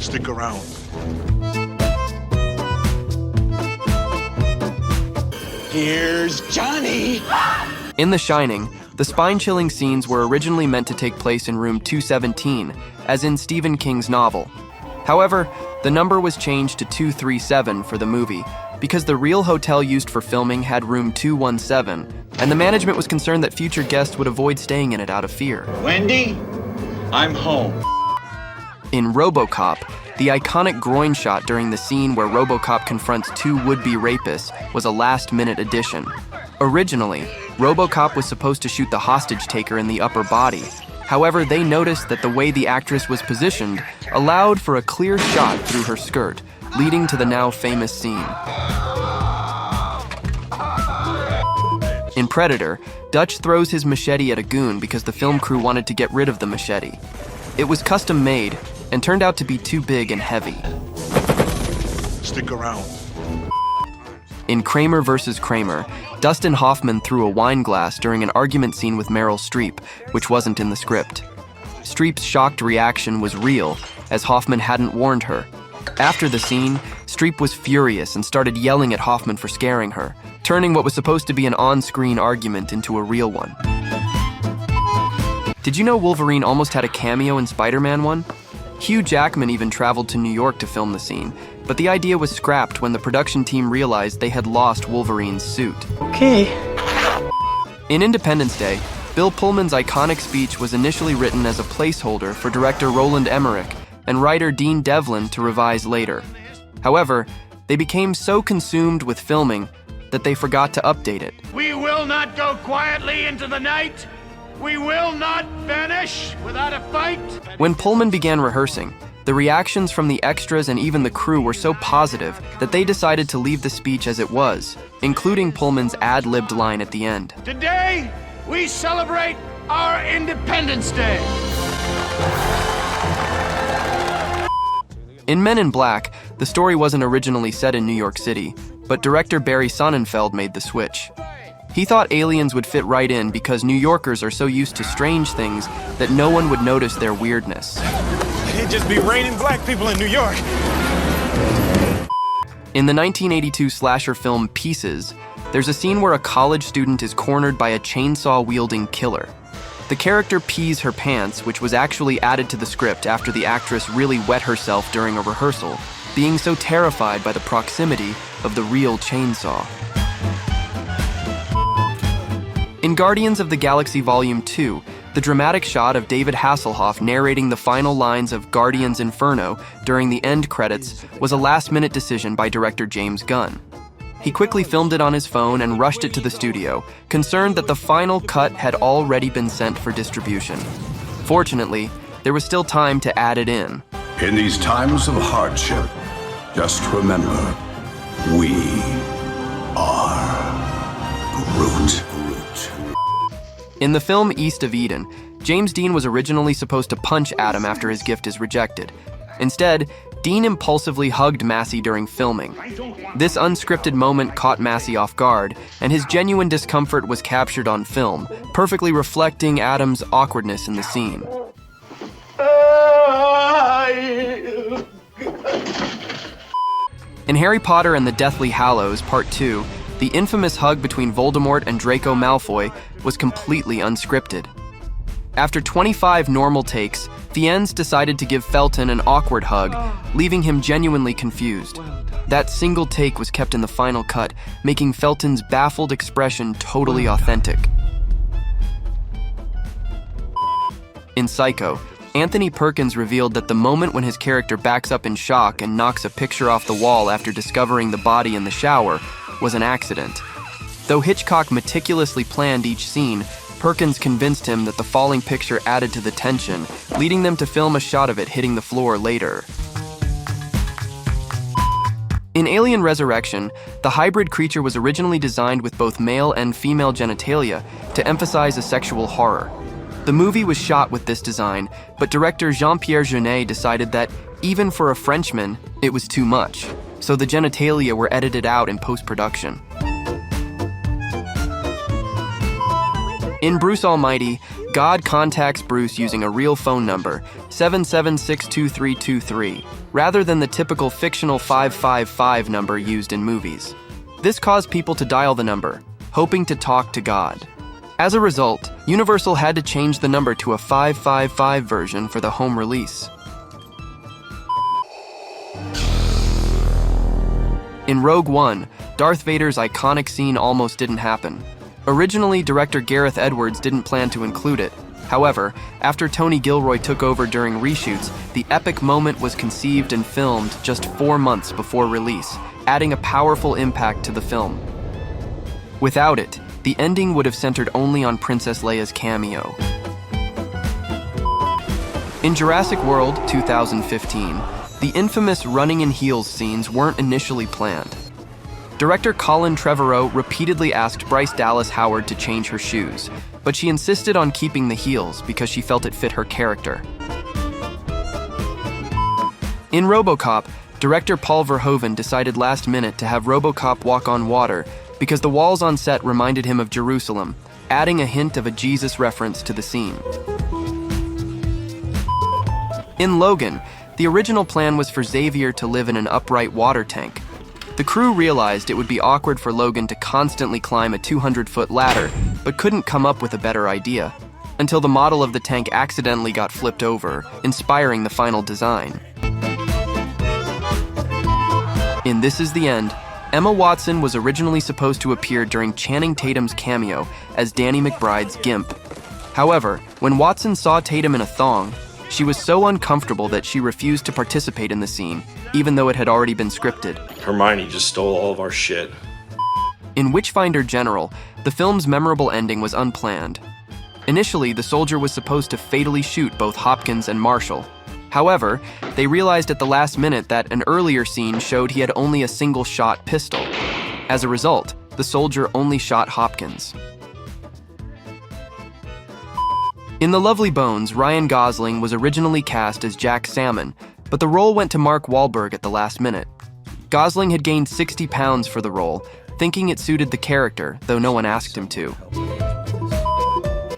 Stick around. Here's Johnny! In The Shining, the spine-chilling scenes were originally meant to take place in room 217, as in Stephen King's novel. However, the number was changed to 237 for the movie, because the real hotel used for filming had room 217, and the management was concerned that future guests would avoid staying in it out of fear. Wendy, I'm home. In RoboCop, the iconic groin shot during the scene where RoboCop confronts two would-be rapists was a last-minute addition. Originally, RoboCop was supposed to shoot the hostage-taker in the upper body. However, they noticed that the way the actress was positioned allowed for a clear shot through her skirt, leading to the now famous scene. In Predator, Dutch throws his machete at a goon because the film crew wanted to get rid of the machete. It was custom-made and turned out to be too big and heavy. Stick around. In Kramer vs. Kramer, Dustin Hoffman threw a wine glass during an argument scene with Meryl Streep, which wasn't in the script. Streep's shocked reaction was real, as Hoffman hadn't warned her. After the scene, Streep was furious and started yelling at Hoffman for scaring her, turning what was supposed to be an on-screen argument into a real one. Did you know Wolverine almost had a cameo in Spider-Man 1? Hugh Jackman even traveled to New York to film the scene, but the idea was scrapped when the production team realized they had lost Wolverine's suit. Okay. In Independence Day, Bill Pullman's iconic speech was initially written as a placeholder for director Roland Emmerich and writer Dean Devlin to revise later. However, they became so consumed with filming that they forgot to update it. We will not go quietly into the night. We will not vanish without a fight. When Pullman began rehearsing, the reactions from the extras and even the crew were so positive that they decided to leave the speech as it was, including Pullman's ad-libbed line at the end. Today, we celebrate our Independence Day. In Men in Black, the story wasn't originally set in New York City, but director Barry Sonnenfeld made the switch. He thought aliens would fit right in because New Yorkers are so used to strange things that no one would notice their weirdness. It'd just be raining black people in New York. In the 1982 slasher film Pieces, there's a scene where a college student is cornered by a chainsaw-wielding killer. The character pees her pants, which was actually added to the script after the actress really wet herself during a rehearsal, being so terrified by the proximity of the real chainsaw. In Guardians of the Galaxy Volume 2, the dramatic shot of David Hasselhoff narrating the final lines of Guardians Inferno during the end credits was a last-minute decision by director James Gunn. He quickly filmed it on his phone and rushed it to the studio, concerned that the final cut had already been sent for distribution. Fortunately, there was still time to add it in. In these times of hardship, just remember, we are Groot. In the film East of Eden, James Dean was originally supposed to punch Adam after his gift is rejected. Instead, Dean impulsively hugged Massey during filming. This unscripted moment caught Massey off guard, and his genuine discomfort was captured on film, perfectly reflecting Adam's awkwardness in the scene. In Harry Potter and the Deathly Hallows Part 2, the infamous hug between Voldemort and Draco Malfoy was completely unscripted. After 25 normal takes, Fiennes decided to give Felton an awkward hug, leaving him genuinely confused. That single take was kept in the final cut, making Felton's baffled expression totally authentic. In Psycho, Anthony Perkins revealed that the moment when his character backs up in shock and knocks a picture off the wall after discovering the body in the shower was an accident. Though Hitchcock meticulously planned each scene, Perkins convinced him that the falling picture added to the tension, leading them to film a shot of it hitting the floor later. In Alien Resurrection, the hybrid creature was originally designed with both male and female genitalia to emphasize a sexual horror. The movie was shot with this design, but director Jean-Pierre Jeunet decided that, even for a Frenchman, it was too much, so the genitalia were edited out in post-production. In Bruce Almighty, God contacts Bruce using a real phone number, 7762323, rather than the typical fictional 555 number used in movies. This caused people to dial the number, hoping to talk to God. As a result, Universal had to change the number to a 555 version for the home release. In Rogue One, Darth Vader's iconic scene almost didn't happen. Originally, director Gareth Edwards didn't plan to include it. However, after Tony Gilroy took over during reshoots, the epic moment was conceived and filmed just 4 months before release, adding a powerful impact to the film. Without it, the ending would have centered only on Princess Leia's cameo. In Jurassic World 2015, the infamous running in heels scenes weren't initially planned. Director Colin Trevorrow repeatedly asked Bryce Dallas Howard to change her shoes, but she insisted on keeping the heels because she felt it fit her character. In RoboCop, director Paul Verhoeven decided last minute to have RoboCop walk on water because the walls on set reminded him of Jerusalem, adding a hint of a Jesus reference to the scene. In Logan, the original plan was for Xavier to live in an upright water tank. The crew realized it would be awkward for Logan to constantly climb a 200-foot ladder, but couldn't come up with a better idea, until the model of the tank accidentally got flipped over, inspiring the final design. In This Is the End, Emma Watson was originally supposed to appear during Channing Tatum's cameo as Danny McBride's Gimp. However, when Watson saw Tatum in a thong, she was so uncomfortable that she refused to participate in the scene, even though it had already been scripted. Hermione just stole all of our shit. In Witchfinder General, the film's memorable ending was unplanned. Initially, the soldier was supposed to fatally shoot both Hopkins and Marshall. However, they realized at the last minute that an earlier scene showed he had only a single-shot pistol. As a result, the soldier only shot Hopkins. In The Lovely Bones, Ryan Gosling was originally cast as Jack Salmon, but the role went to Mark Wahlberg at the last minute. Gosling had gained 60 pounds for the role, thinking it suited the character, though no one asked him to.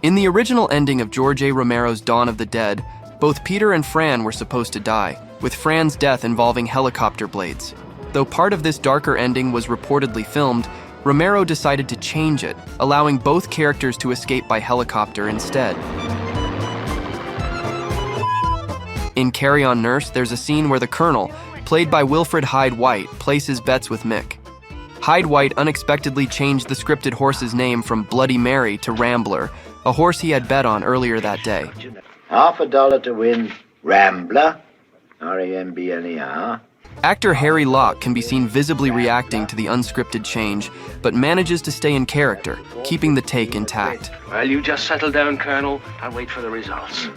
In the original ending of George A. Romero's Dawn of the Dead, both Peter and Fran were supposed to die, with Fran's death involving helicopter blades. Though part of this darker ending was reportedly filmed, Romero decided to change it, allowing both characters to escape by helicopter instead. In Carry On Nurse, there's a scene where the Colonel, played by Wilfred Hyde White, places bets with Mick. Hyde White unexpectedly changed the scripted horse's name from Bloody Mary to Rambler, a horse he had bet on earlier that day. $50 to win Rambler, R-A-M-B-L-E-R. Actor Harry Locke can be seen visibly reacting to the unscripted change, but manages to stay in character, keeping the take intact. Well, you just settle down, Colonel. I'll wait for the results.